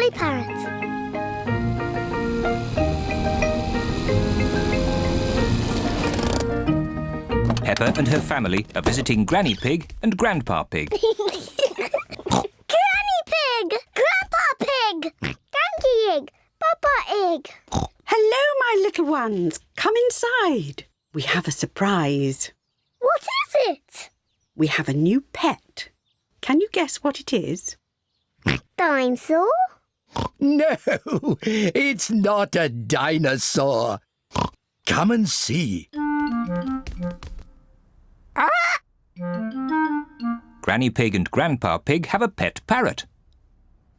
Polly Parrot. Peppa and her family are visiting Granny Pig and Grandpa Pig. Granny Pig! Grandpa Pig! Granky Egg! Papa Egg! Hello, my little ones. Come inside. We have a surprise. What is it? We have a new pet. Can you guess what it is? Dinosaur? No, it's not a dinosaur. Come and see. Granny Pig and Grandpa Pig have a pet parrot.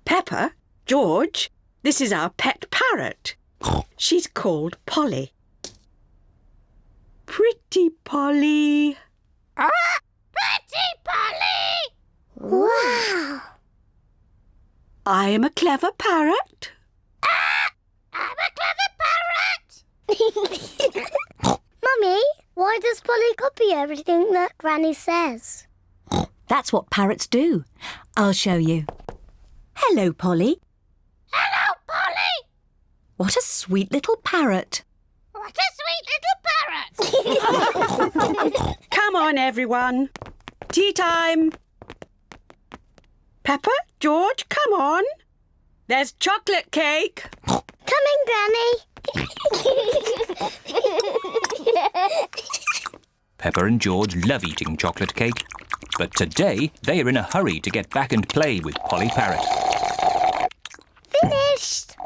Peppa, George, this is our pet parrot. She's called Polly. Pretty Polly. Pretty Polly! Wow! I am a clever parrot. I'm a clever parrot! Mummy, why does Polly copy everything that Granny says? That's what parrots do. I'll show you. Hello, Polly. Hello, Polly! What a sweet little parrot. What a sweet little parrot! Come on, everyone. Tea time. Peppa, George, come on. There's chocolate cake. Coming, Granny! Peppa and George love eating chocolate cake, but today they are in a hurry to get back and play with Polly Parrot. Finished!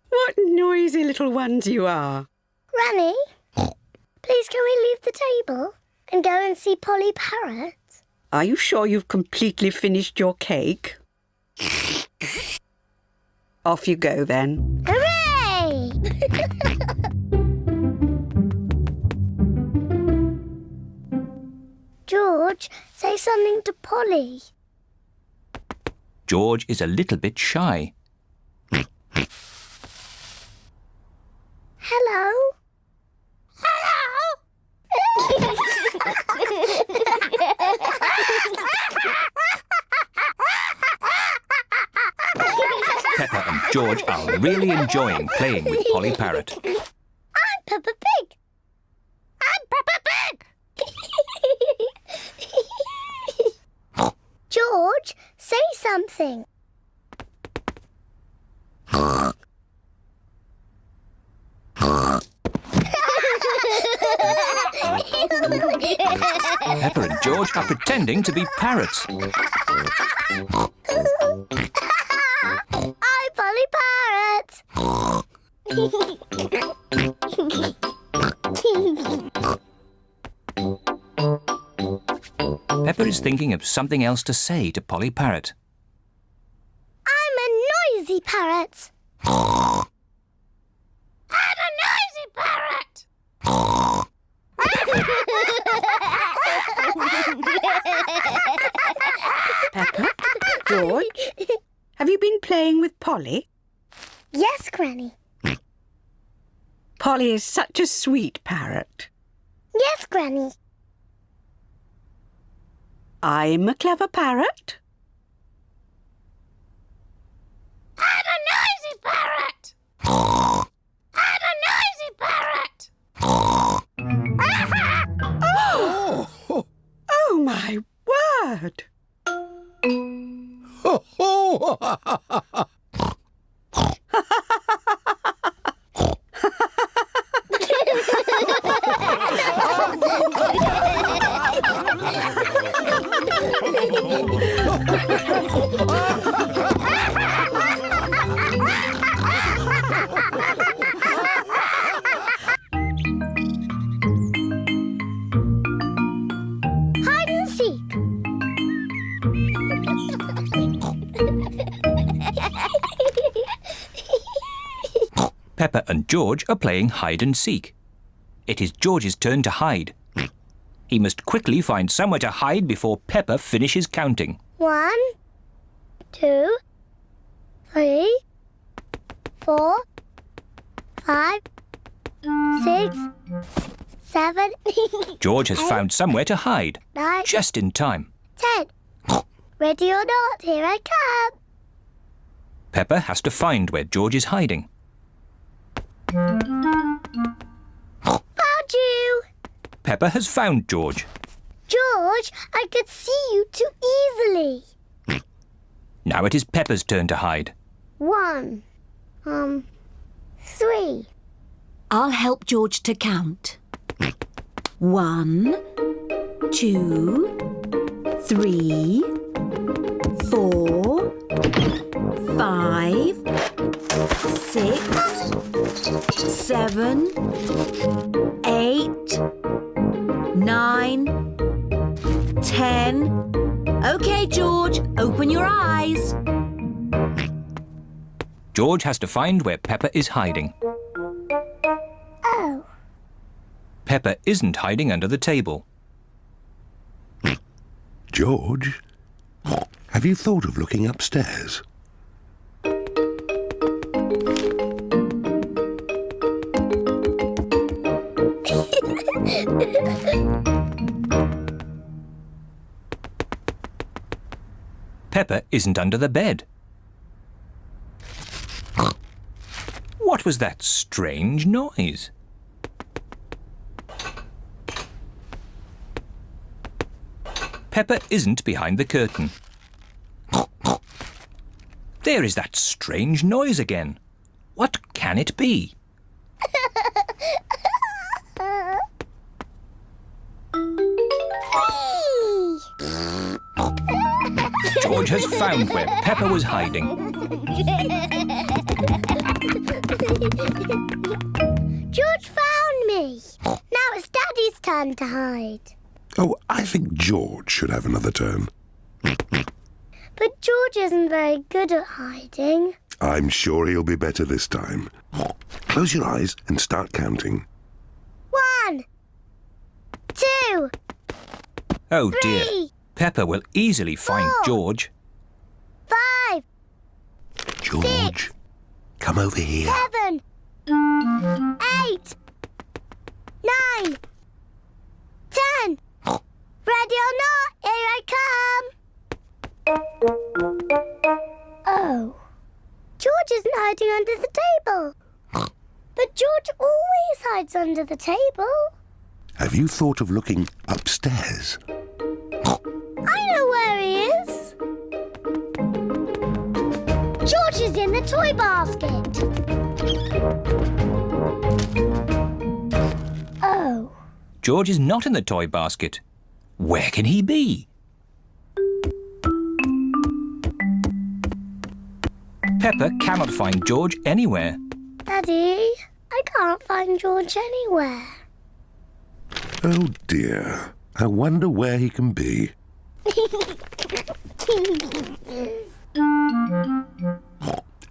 What noisy little ones you are. Granny, please can we leave the table and go and see Polly Parrot? Are you sure you've completely finished your cake? Off you go then. Hooray! George, say something to Polly. George is a little bit shy. Hello? Peppa and George are really enjoying playing with Polly Parrot. I'm Peppa Pig. I'm Peppa Pig. George, say something. Peppa and George are pretending to be parrots. I'm Polly Parrot. Peppa is thinking of something else to say to Polly Parrot. I'm a noisy parrot. I'm a noisy parrot. Peppa, George, have you been playing with Polly? Yes, Granny. Polly is such a sweet parrot. Yes, Granny. I'm a clever parrot. I'm a noisy parrot. I'm a noisy parrot. Oh, my word! Hide and seek. Peppa and George are playing hide and seek. It is George's turn to hide. He must quickly find somewhere to hide before Peppa finishes counting. 1, 2, 3, 4, 5, 6, 7, George has found somewhere to hide, 9, just in time. 10. Ready or not, here I come. Peppa has to find where George is hiding. Found you. Peppa has found George. George, I could see you too easily. Now it is Peppa's turn to hide. 1, 3. I'll help George to count. 1, 2, 3, 4, 5, 6, 7, 8, 9, 10. OK, George, open your eyes. George has to find where Peppa is hiding. Oh, Peppa isn't hiding under the table. George, have you thought of looking upstairs? Peppa isn't under the bed. What was that strange noise? Peppa isn't behind the curtain. There is that strange noise again. What can it be? George has found where Peppa was hiding. George found me. Now it's Daddy's turn to hide. Oh, I think George should have another turn. But George isn't very good at hiding. I'm sure he'll be better this time. Close your eyes and start counting. 1, 2, Oh dear. 3, Peppa will easily find 4. George. 5, George, come over here. 7, 8, 9, 10. Ready or not, here I come. Oh, George isn't hiding under the table. But George always hides under the table. Have you thought of looking upstairs? I know where he is. George is in the toy basket. Oh, George is not in the toy basket. Where can he be? Peppa cannot find George anywhere. Daddy, I can't find George anywhere. Oh dear, I wonder where he can be.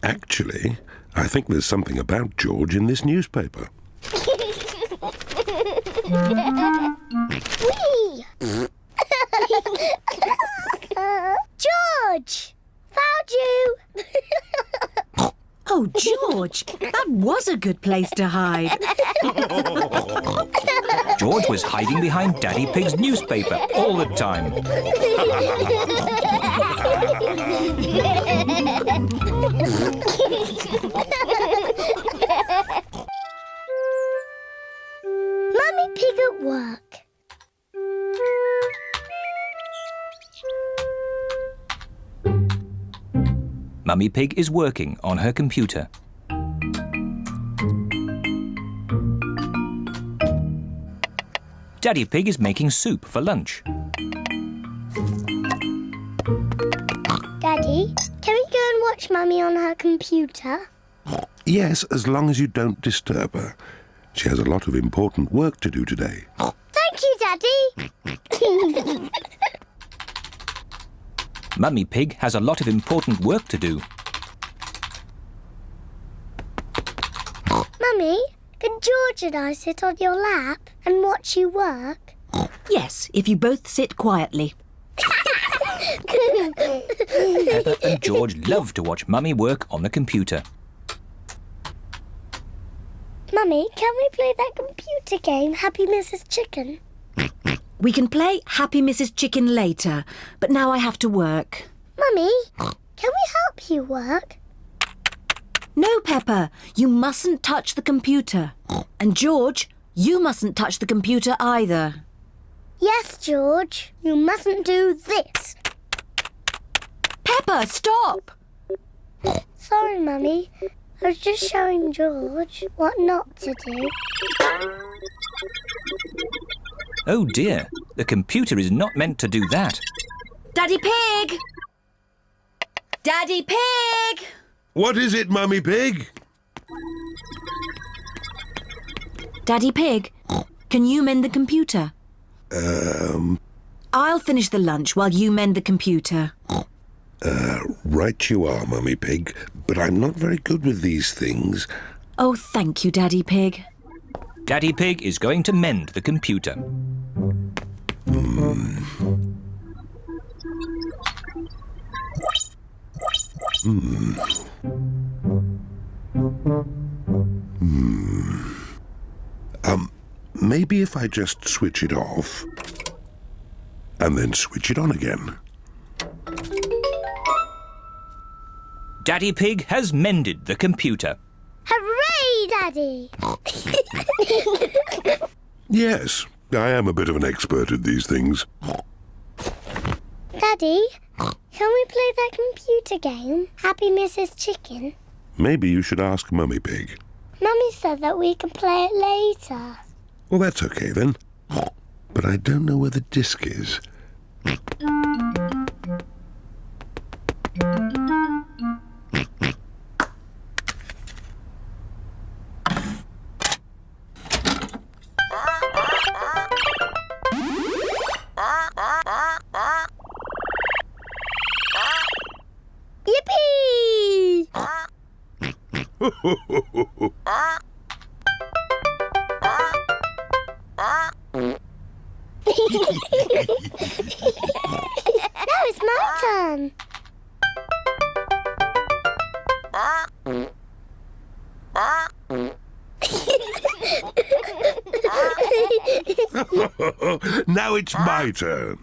Actually, I think there's something about George in this newspaper. Whee! George! Found you! Oh, George, that was a good place to hide. George was hiding behind Daddy Pig's newspaper all the time. Mummy Pig at work. Mummy Pig is working on her computer. Daddy Pig is making soup for lunch. Daddy, can we go and watch Mummy on her computer? Yes, as long as you don't disturb her. She has a lot of important work to do today. Thank you, Daddy. Mummy Pig has a lot of important work to do. Mummy, can George and I sit on your lap and watch you work? Yes, if you both sit quietly. Peppa and George love to watch Mummy work on the computer. Mummy, can we play that computer game, Happy Mrs. Chicken? We can play Happy Mrs. Chicken later, but now I have to work. Mummy, can we help you work? No, Peppa, you mustn't touch the computer. And George, you mustn't touch the computer either. Yes, George. You mustn't do this. Peppa, stop! Sorry, Mummy. I was just showing George what not to do. Oh dear, the computer is not meant to do that. Daddy Pig! Daddy Pig! What is it, Mummy Pig? Daddy Pig, can you mend the computer? I'll finish the lunch while you mend the computer. Right you are, Mummy Pig, but I'm not very good with these things. Oh, thank you, Daddy Pig. Daddy Pig is going to mend the computer. Maybe if I just switch it off and then switch it on again. Daddy Pig has mended the computer. Hooray, Daddy! Yes, I am a bit of an expert at these things. Daddy, can we play that computer game, Happy Mrs. Chicken? Maybe you should ask Mummy Pig. Mummy said that we can play it later. Well, that's okay then. But I don't know where the disc is. Yippee! Now it's my turn. Now it's my turn.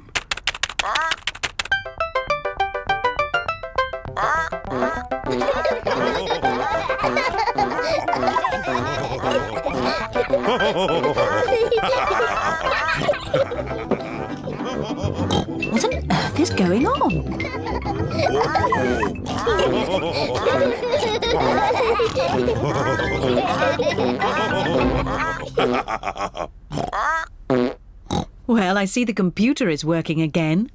What on earth is going on? Well, I see the computer is working again.